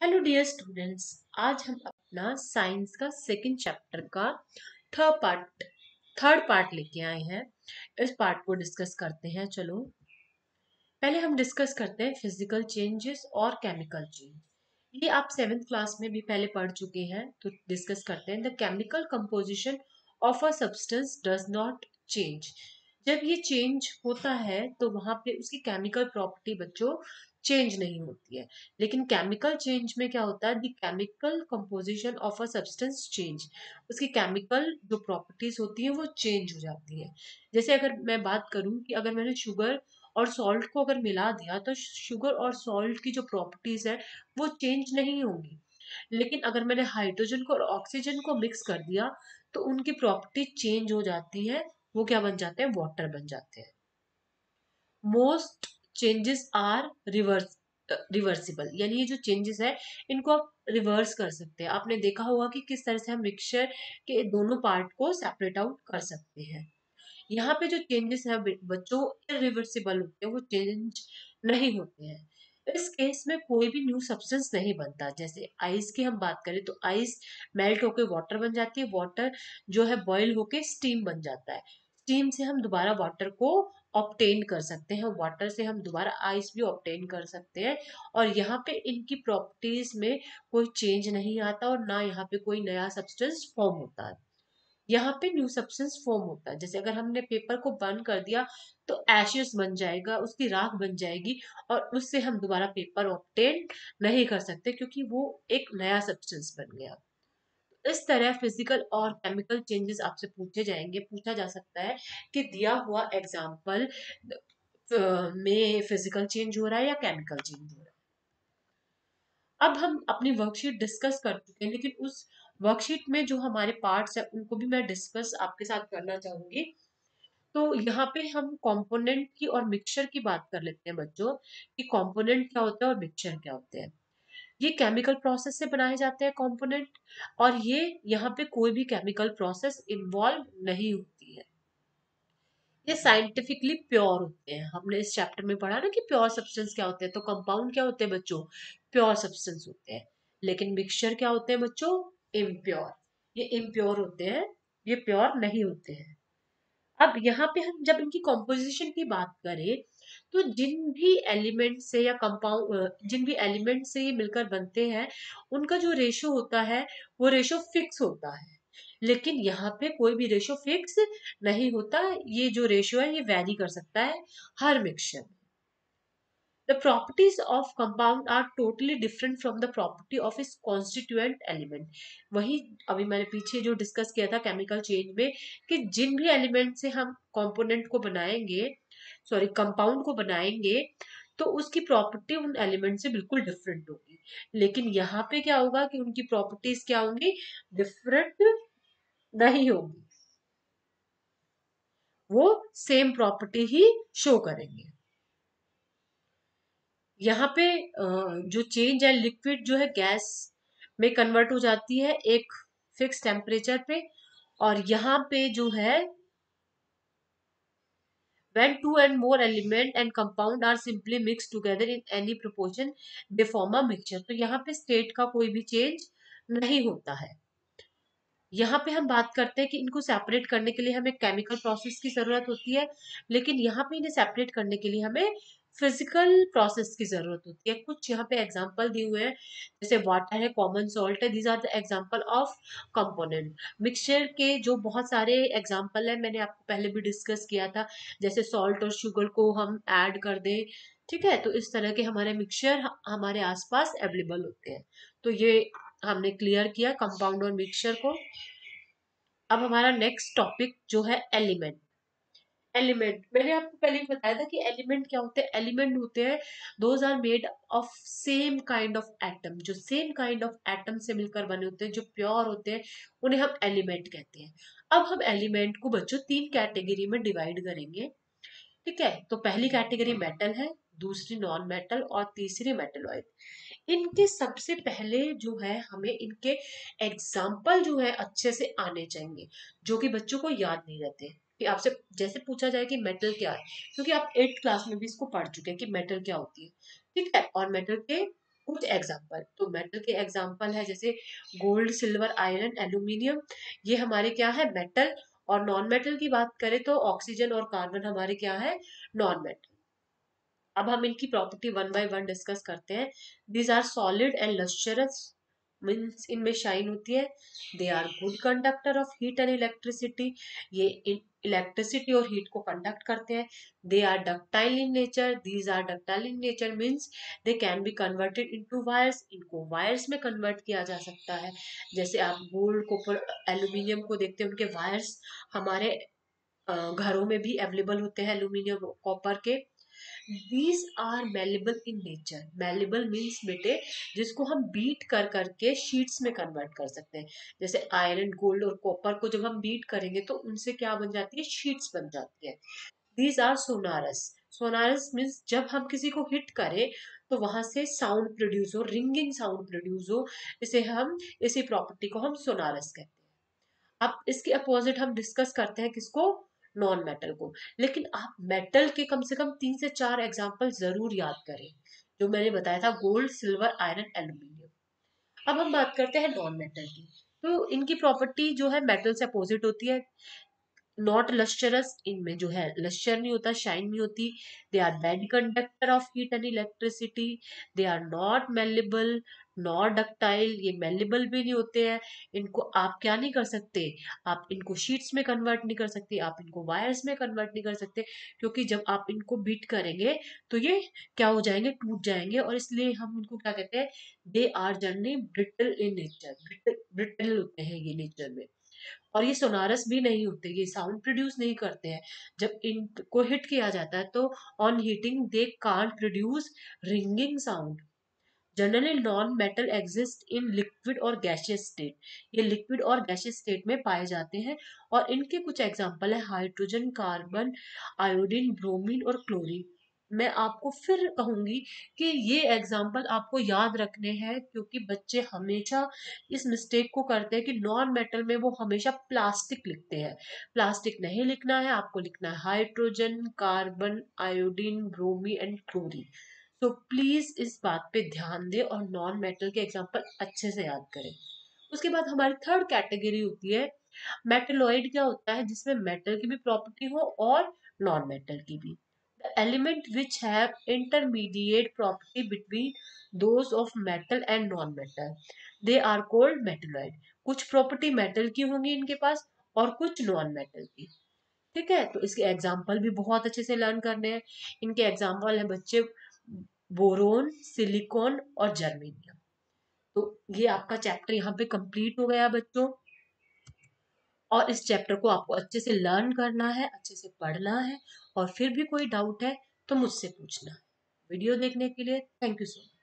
Hello dear students. आज हम अपना साइंस का सेकंड चैप्टर का थर्ड पार्ट थर्ड पार्ट लेके आए हैं। इस पार्ट को डिस्कस करते हैं। चलो पहले हम डिस्कस करते हैं फिजिकल चेंजेस और केमिकल चेंज। ये आप सेवेंथ क्लास में भी पहले पढ़ चुके हैं, तो डिस्कस करते हैं। The chemical composition of a substance does not change. जब ये चेंज होता है तो वहां पे उसकी केमिकल प्रॉपर्टी बच्चों चेंज नहीं होती है। लेकिन केमिकल चेंज में क्या होता है, the chemical composition of a substance change. उसकी केमिकल जो प्रॉपर्टीज होती है वो चेंज हो जाती है। जैसे अगर मैं बात करूं कि अगर मैंने शुगर और सॉल्ट को अगर मिला दिया तो शुगर और सॉल्ट की जो प्रॉपर्टीज है वो चेंज नहीं होंगी। लेकिन अगर मैंने हाइड्रोजन को और ऑक्सीजन को मिक्स कर दिया तो उनकी प्रॉपर्टी चेंज हो जाती है। वो क्या बन जाते हैं, वाटर बन जाते हैं। मोस्ट चेंजेस आर रिवर्सिबल, यानी ये जो चेंजेस है इनको आप रिवर्स कर सकते हैं। आपने देखा होगा कि किस तरह से हम मिक्सचर के दोनों पार्ट को सेपरेट आउट कर सकते हैं। यहाँ पे जो चेंजेस है बच्चों इरिवर्सिबल होते हैं, वो चेंज नहीं होते हैं। इस केस में कोई भी न्यू सब्सटेंस नहीं बनता। जैसे आइस की हम बात करें तो आइस मेल्ट होके वाटर बन जाती है, वाटर जो है बॉईल होके स्टीम बन जाता है। स्टीम से हम दोबारा वाटर को ऑब्टेन कर सकते हैं, वाटर से हम दोबारा आइस भी ऑब्टेन कर सकते हैं। और यहाँ पे इनकी प्रॉपर्टीज में कोई चेंज नहीं आता और ना यहाँ पे कोई नया सब्सटेंस फॉर्म होता है। यहाँ पे न्यू सब्सटेंस फॉर्म होता है। जैसे अगर हमने पेपर को बर्न कर दिया तो एशेस बन जाएगा, उसकी राख बन जाएगी और उससे हम दोबारा पेपर ऑब्टेन नहीं कर सकते क्योंकि वो एक नया सब्सटेंस बन गया। इस तरह फिजिकल और केमिकल चेंजेस आपसे पूछे जाएंगे। पूछा जा सकता है कि दिया हुआ एग्जाम्पल में फिजिकल चेंज हो रहा है या केमिकल चेंज हो रहा है। अब हम अपनी वर्कशीट डिस्कस कर चुके हैं, लेकिन उस वर्कशीट में जो हमारे पार्ट्स है उनको भी मैं डिस्कस आपके साथ करना चाहूंगी। तो यहाँ पे हम कंपोनेंट की और मिक्सचर की बात कर लेते हैं बच्चों, कि कंपोनेंट क्या होता है और मिक्सचर क्या होते हैं। ये केमिकल प्रोसेस से बनाए जाते हैं कंपोनेंट, और ये यहाँ पे कोई भी केमिकल प्रोसेस इन्वॉल्व नहीं होती है। ये साइंटिफिकली प्योर होते हैं। हमने इस चैप्टर में पढ़ा ना कि प्योर सब्सटेंस क्या होते हैं, तो कंपाउंड क्या होते हैं बच्चों, प्योर सब्सटेंस होते हैं। लेकिन मिक्सचर क्या होते हैं बच्चों, इम्प्योर। ये इम्प्योर होते हैं, ये प्योर नहीं होते हैं। अब यहाँ पे हम जब इनकी कॉम्पोजिशन की बात करें तो जिन भी एलिमेंट से या कंपाउंड जिन भी एलिमेंट से ये मिलकर बनते हैं उनका जो रेशो होता है वो रेशो फिक्स होता है। लेकिन यहाँ पे कोई भी रेशो फिक्स नहीं होता। ये जो रेशो है ये वैरी कर सकता है हर मिक्सचर में। The properties of compound are totally different from the property of its constituent element। वही अभी मैंने पीछे जो डिस्कस किया था केमिकल चेंज में, कि जिन भी एलिमेंट से हम कंपोनेंट को बनाएंगे, सॉरी कंपाउंड को बनाएंगे, तो उसकी प्रॉपर्टी उन एलिमेंट से बिल्कुल डिफरेंट होगी। लेकिन यहाँ पे क्या होगा कि उनकी प्रॉपर्टीज क्या होंगी, डिफरेंट नहीं होगी, वो सेम प्रॉपर्टी ही शो करेंगे। यहाँ पे जो चेंज है, लिक्विड जो है गैस में कन्वर्ट हो जाती है एक फिक्स टेम्परेचर पे। और यहाँ पे जो है when two and more element and compound are simply mixed together in any proportion they form a mixture। तो यहाँ पे स्टेट का कोई भी चेंज नहीं होता है। यहाँ पे हम बात करते हैं कि इनको सेपरेट करने के लिए हमें केमिकल प्रोसेस की जरूरत होती है, लेकिन यहाँ पे इन्हें सेपरेट करने के लिए हमें फिजिकल प्रोसेस की जरूरत होती है। कुछ यहाँ पे एग्जांपल दिए हुए हैं, जैसे वाटर है, कॉमन सॉल्ट है, these are the example of component. Mixture के जो बहुत सारे एग्जांपल है मैंने आपको पहले भी डिस्कस किया था। जैसे सॉल्ट और शुगर को हम ऐड कर दें, ठीक है, तो इस तरह के हमारे मिक्सचर हमारे आसपास अवेलेबल होते हैं। तो ये हमने क्लियर किया कंपाउंड और मिक्सचर को। अब हमारा नेक्स्ट टॉपिक जो है एलिमेंट। एलिमेंट मैंने आपको पहले ही बताया था कि एलिमेंट क्या होते हैं। एलिमेंट होते हैं those are made of same kind of atom. जो सेम काइंड ऑफ एटम से मिलकर बने होते हैं, जो प्योर होते हैं, उन्हें हम एलिमेंट कहते हैं। अब हम एलिमेंट को बच्चों तीन कैटेगरी में डिवाइड करेंगे, ठीक है। तो पहली कैटेगरी मेटल है, दूसरी नॉन मेटल और तीसरी मेटलॉइड। इनके सबसे पहले जो है हमें इनके एग्जाम्पल जो है अच्छे से आने चाहिए, जो कि बच्चों को याद नहीं रहते। कि आपसे जैसे पूछा जाए कि मेटल क्या है, क्योंकि आप 8th क्लास में भी इसको पढ़ चुके हैं कि मेटल क्या होती है, ठीक है। और मेटल के कुछ एग्जाम्पल, तो मेटल के एग्जाम्पल है जैसे गोल्ड, सिल्वर, आयरन, एल्यूमिनियम, ये हमारे क्या है मेटल। और नॉन मेटल की बात करें तो ऑक्सीजन और कार्बन हमारे क्या है नॉन मेटल। अब हम इनकी property one by one discuss करते हैं। These are solid and lustrous, means इनमें शाइन होती है। They are good conductor of heat and electricity, ये इलेक्ट्रिसिटी और हीट को कंडक्ट करते हैं। They are ductile in nature, these are ductile in nature means they can be converted into wires, इनको wires में कन्वर्ट किया जा सकता है। जैसे आप गोल्ड, कॉपर, एल्यूमिनियम को देखते हैं, उनके वायर्स हमारे घरों में भी अवेलेबल होते हैं एल्यूमिनियम कॉपर के। These are malleable in nature, malleable means बेटे जिसको हम बीट कर करके शीट्स में कन्वर्ट कर सकते हैं। जैसे आयरन, गोल्ड और कॉपर को जब हम बीट करेंगे तो उनसे क्या बन जाती है शीट्स बन जाती है। दीज आर सोनारस, सोनारस मीन्स जब हम किसी को हिट करें तो वहां से साउंड प्रोड्यूस हो, रिंगिंग साउंड प्रोड्यूस हो, इसे हम इसी प्रॉपर्टी को हम सोनारस कहते हैं। अब इसके अपोजिट हम डिस्कस करते हैं किसको नॉन मेटल को। लेकिन आप मेटल के कम से कम 3 से 4 एग्जाम्पल जरूर याद करें जो मैंने बताया था, गोल्ड, सिल्वर, आयरन, एल्यूमिनियम। अब हम बात करते हैं नॉन मेटल की। तो इनकी प्रॉपर्टी जो है मेटल से अपोजिट होती है। नॉट लस्चरस, इनमें जो है लस्चर नहीं होता, शाइन नहीं होती। They are bad conductor of heat and electricity, they are not malleable, not ductile, ये मेलेबल भी नहीं होते हैं। इनको आप क्या नहीं कर सकते, आप इनको शीट्स में कन्वर्ट नहीं कर सकते, आप इनको वायर्स में कन्वर्ट नहीं कर सकते, क्योंकि जब आप इनको बीट करेंगे तो ये क्या हो जाएंगे टूट जाएंगे, और इसलिए हम इनको क्या कहते हैं they are generally brittle in nature, brittle होते हैं ये नेचर में। और ये सोनारस भी नहीं होते, ये साउंड प्रोड्यूस नहीं करते हैं। जब इनको हिट किया जाता है तो on heating they can't produce ringing sound. Generally non metal exist in liquid और गैसियस स्टेट, ये लिक्विड और गैसियस स्टेट में पाए जाते हैं। और इनके कुछ एग्जांपल है हाइड्रोजन, कार्बन, आयोडीन, ब्रोमीन और क्लोरीन। मैं आपको फिर कहूंगी कि ये एग्जाम्पल आपको याद रखने हैं, क्योंकि बच्चे हमेशा इस मिस्टेक को करते हैं कि नॉन मेटल में वो हमेशा प्लास्टिक लिखते हैं। प्लास्टिक नहीं लिखना है, आपको लिखना है hydrogen, carbon, iodine, bromine and chlorine. तो प्लीज इस बात पे ध्यान दें और नॉन मेटल के एग्जाम्पल अच्छे से याद करें। उसके बाद हमारी थर्ड कैटेगरी होती है मेटलॉइड। क्या होता है जिसमें मेटल की भी प्रॉपर्टी हो और नॉन मेटल की भी। The element which have intermediate property between those of metal and non metal, they are called metalloid. कुछ प्रॉपर्टी मेटल की होंगी इनके पास और कुछ नॉन मेटल की। ठीक है, तो इसके एग्जाम्पल भी बहुत अच्छे से लर्न करने हैं। इनके एग्जाम्पल है बच्चे बोरोन, सिलिकॉन और जर्मेनियम। तो ये आपका चैप्टर यहाँ पे कंप्लीट हो गया बच्चों। और इस चैप्टर को आपको अच्छे से लर्न करना है, अच्छे से पढ़ना है, और फिर भी कोई डाउट है तो मुझसे पूछना। वीडियो देखने के लिए थैंक यू सो मच।